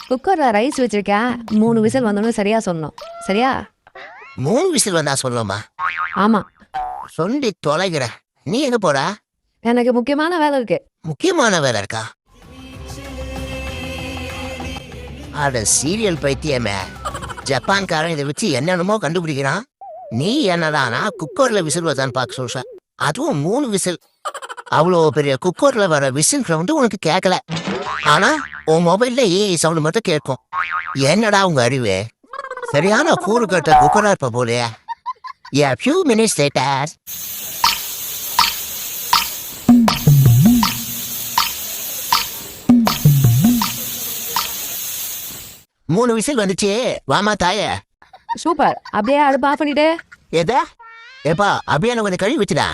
குக்கர்ல ரைஸ் வச்சிருக்கேன் 3 விசில் வந்தோன்னு சரியா சொன்னோம். சரியா? 3 விசில் வந்தா சொல்லணுமா? ஆமா. சொல்லி தொலைகிற. நீ எங்க போற? எனக்கு முக்கியமான வேலை இருக்கு. முக்கியமான வேலை இருக்கா? அட சீரியல் பைத்தியமே. ஜப்பான்காரன் இதை வச்சு என்னென்னமோ கண்டுபிடிக்கிறான். நீ என்னடானா குக்கர்ல விசில் வச்சான்னு பார்க்க சொல்ற. அதுவும் 3 விசில். அவ்வளோ பெரிய குக்கர்ல வர விசில் சவுண்டு உனக்கு கேட்கல. ஆனா உன் மொபைல்ல ஏஐ சவுண்டு மட்டும் கேட்கும். என்னடா உங்க அறிவு? சரியான கூறு கட்ட குக்கரா இருப்ப போலயே. A few minutes later. 3 whistle வந்துச்சு. வாமா தாயே. சூப்பர். அப்படியே அடுப்பு ஆஃப் பண்ணிட்டு. எதா? ஏப்பா அப்படியே கொஞ்சம் கழுவி வச்சுடா.